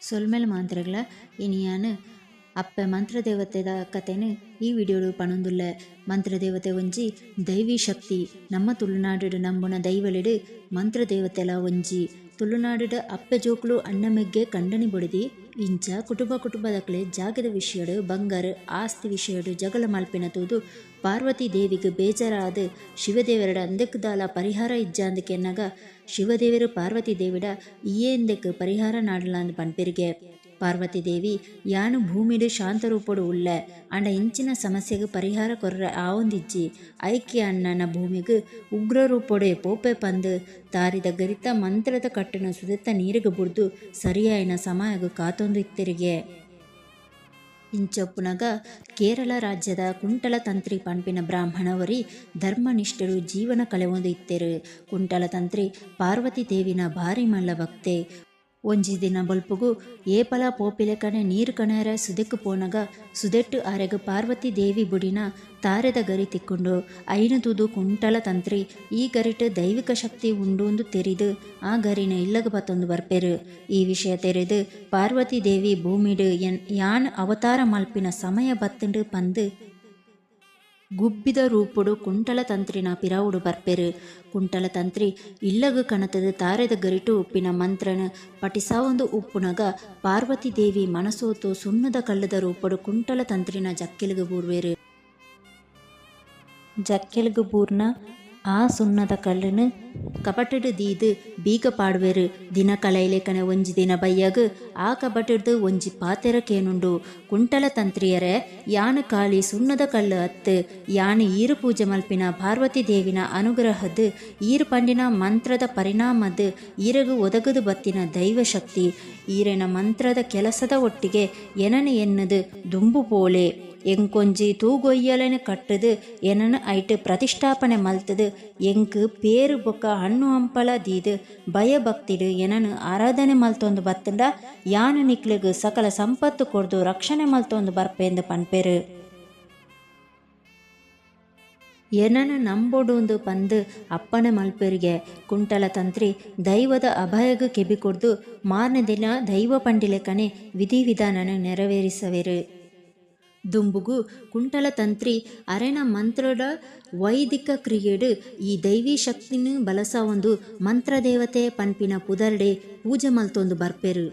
ಸೊಲ್ಮೆಲ್ ಮಾಂತ್ರಗಳ ಇನಿಯಾನು ಅಪ್ಪ ಮಂತ್ರದೇವತೆದ ಕಥೆನು ಈ ವಿಡಿಯೋಡು ಪಣೊಂದುಲ್ಲ. ಮಂತ್ರದೇವತೆ ಒಂಜಿ ದೈವಿ ಶಕ್ತಿ. ನಮ್ಮ ತುಳುನಾಡು ನಂಬುನ ದೈವಲೆಡು ಮಂತ್ರದೇವತೆಲ ಒಂಜಿ. ತುಳುನಾಡು ಅಪ್ಪೆ ಜೋಕುಲು ಅಣ್ಣಮೆಗ್ಗೆ ಕಂಡನಿ ಬೊಡಿದಿ ಇಂಚ ಕುಟುಂಬದಕ್ಲೆ ಜಾಗದ ವಿಷಯಡು ಬಂಗಾರ ಆಸ್ತಿ ವಿಷಯಡು ಜಗಳ ಮಲ್ಪಿನ ತೂದು ಪಾರ್ವತಿ ದೇವಿಗೆ ಬೇಜಾರಾದ ಶಿವದೇವರಡ ಅಂದೆಕ್ದಾಲ ಪರಿಹಾರ ಇಜ್ಜಾಂದಕ್ಕೆ ಎನ್ನಗ ಶಿವದೇವರು ಪಾರ್ವತಿ ದೇವಿಡ ಈಯೆಂದೆಕ್ ಪರಿಹಾರ ನಾಡಲಾಂದು ಪನ್ಪೆರಿಗೆ ಪಾರ್ವತಿ ದೇವಿ ಯಾನು ಭೂಮಿಡು ಶಾಂತರೂಪಡು ಉಳ್ಳ ಅಂಡ ಇಂಚಿನ ಸಮಸ್ಯೆಗೆ ಪರಿಹಾರ ಕೊರ್ರ ಆವೊಂದಿಜ್ಜಿ ಐಕ್ಯ ಅಣ್ಣನ ಭೂಮಿಗೆ ಉಗ್ರರೂಪೊಡೆ ಪೋಪೆ ಪಂದು ತಾರಿದ ಗರಿತ ಮಂತ್ರದ ಕಟ್ಟನ ಸುದೆತ್ತ ನೀರಿಗೆ ಬುಡ್ದು ಸರಿಯಾಯಿನ ಸಮಯಗ ಕಾತೊಂದು ಇತ್ತೆರಿಗೆ. ಇಂಚೊಪ್ಪುನಗ ಕೇರಳ ರಾಜ್ಯದ ಕುಂಟಲ ತಂತ್ರಿ ಪನ್ಪಿನ ಬ್ರಾಹ್ಮಣವರಿ ಧರ್ಮನಿಷ್ಠರು ಜೀವನ ಕಳೆವೊಂದು ಇತ್ತೆರು. ಕುಂಟಲ ತಂತ್ರಿ ಪಾರ್ವತಿ ದೇವಿನ ಭಾರಿ ಮಲ್ಲ ಭಕ್ತೆ. ಒಂಜಿ ದಿನ ಬೊಲ್ಪುಗು ಏಪಲ ಪೋಪಿಲೆ ಕಣೆ ನೀರು ಕಣೆರ ಸುದೆಕ್ಕು ಪೋನಗ ಸುದೆಟ್ಟು ಆರೆಗ ಪಾರ್ವತಿ ದೇವಿ ಬುಡಿನ ತಾರೆದ ಗರಿ ತಿಕ್ಕೊಂಡು ಐನು ತೂದು ಕುಂಟಲ ತಂತ್ರಿ ಈ ಗರಿಟ್ ದೈವಿಕ ಶಕ್ತಿ ಉಂಡು ತೆರಿದು ಆ ಗರಿನ ಇಲ್ಲಗ ಬತ್ತೊಂದು ಬರ್ಪೆರು. ಈ ವಿಷಯ ತೆರೆದು ಪಾರ್ವತಿ ದೇವಿ ಭೂಮಿಡು ಯಾನ್ ಅವತಾರ ಮಲ್ಪಿನ ಸಮಯ ಬತ್ತಂಡು ಪಂದು ಗುಬ್ಬಿದ ರೂಪುಡು ಕುಂಟಲ ತಂತ್ರಿನ ಪಿರಾವುಡು ಬರ್ಪೆರು. ಕುಂಟಲ ತಂತ್ರಿ ಇಲ್ಲಗ ಕಣತದ ತಾರೆದ ಗರಿಟು ಉಪ್ಪಿನ ಮಂತ್ರನ ಪಟಿಸಾವೊಂದು ಉಪ್ಪುನಗ ಪಾರ್ವತಿ ದೇವಿ ಮನಸೋತು ಸುಣ್ಣದ ಕಲ್ಲದ ರೂಪಡು ಕುಂಟಲ ತಂತ್ರಿನ ಜಕ್ಕೆಲಿಗೆ ಬೂರ್ವೇರು. ಜಕ್ಕೆಲಿಗೆ ಬೂರ್ನ ಆ ಸುಣ್ಣದ ಕಲ್ಲನು ಕಪಟಡು ದೀದು ಬೀಗ ಪಾಡುವೆರು. ದಿನ ಕಲೈಲೆಕನೆ ಒಂಜಿ ದಿನ ಬಯ್ಯಗ ಆ ಕಪಟಡ್ದು ಒಂಜಿ ಪಾತೆರ ಕೇನುಂಡು ಕುಂಟಲ ತಂತ್ರಿಯರೆ ಯಾನು ಕಾಳಿ ಸುಣ್ಣದ ಕಲ್ಲು ಅತ್ತು ಯಾನು ಈರು ಪೂಜೆ ಮಲ್ಪಿನ ಪಾರ್ವತಿ ದೇವಿನ ಅನುಗ್ರಹದ್ದು ಈರು ಪಂಡಿನ ಮಂತ್ರದ ಪರಿಣಾಮದ್ದು ಈರಗು ಒದಗದು ಬತ್ತಿನ ದೈವ ಶಕ್ತಿ ಈರೆನ ಮಂತ್ರದ ಕೆಲಸದ ಒಟ್ಟಿಗೆ ಎನನು ಎನ್ನದು ದುಂಬು ಪೋಲೆ ಎಂಕೊಂಜಿ ತೂಗೊಯ್ಯಲನೆ ಕಟ್ಟದು ಎನನು ಐಟು ಪ್ರತಿಷ್ಠಾಪನೆ ಮಲ್ತದು ಎಂಕ್ ಪೇರು ಬೊಕ್ಕ ಹಣ್ಣು ಹಂಪಲ ದೀದು ಭಯಭಕ್ತಿಡು ಎನನು ಆರಾಧನೆ ಮಲ್ತೊಂದು ಬತ್ತಂಡ ಯಾನು ನಿಕ್ಲಿಗೆ ಸಕಲ ಸಂಪತ್ತು ಕೊಡ್ದು ರಕ್ಷಣೆ ಮಲ್ತೊಂದು ಬರ್ಪೆಂದು ಪನ್ಪೆರು. ಎನನು ನಂಬೊಡುಂದು ಪಂದು ಅಪ್ಪನೆ ಮಲ್ಪೆರಿಗೆ ಕುಂಟಲ ತಂತ್ರಿ ದೈವದ ಅಭಯಗ ಕೆಬಿಕೊಡ್ದು ಮಾರನೇ ದಿನ ದೈವ ಪಂಡಿಲೆ ಕಣೆ ವಿಧಿವಿಧಾನನ ನೆರವೇರಿಸವೆರು. ದುಂಬುಗು ಕುಂಟಲ ತಂತ್ರಿ ಅರೆನ ಮಂತ್ರದ ವೈದಿಕ ಕ್ರಿಯೆಡು ಈ ದೈವಿ ಶಕ್ತಿನ ಬಲಸ ಒಂದು ಮಂತ್ರದೇವತೆ ಪನ್ಪಿನ ಪುದರ್ಡೆ ಪೂಜೆ ಮಲ್ತೊಂದು ಬರ್ಪೆರು.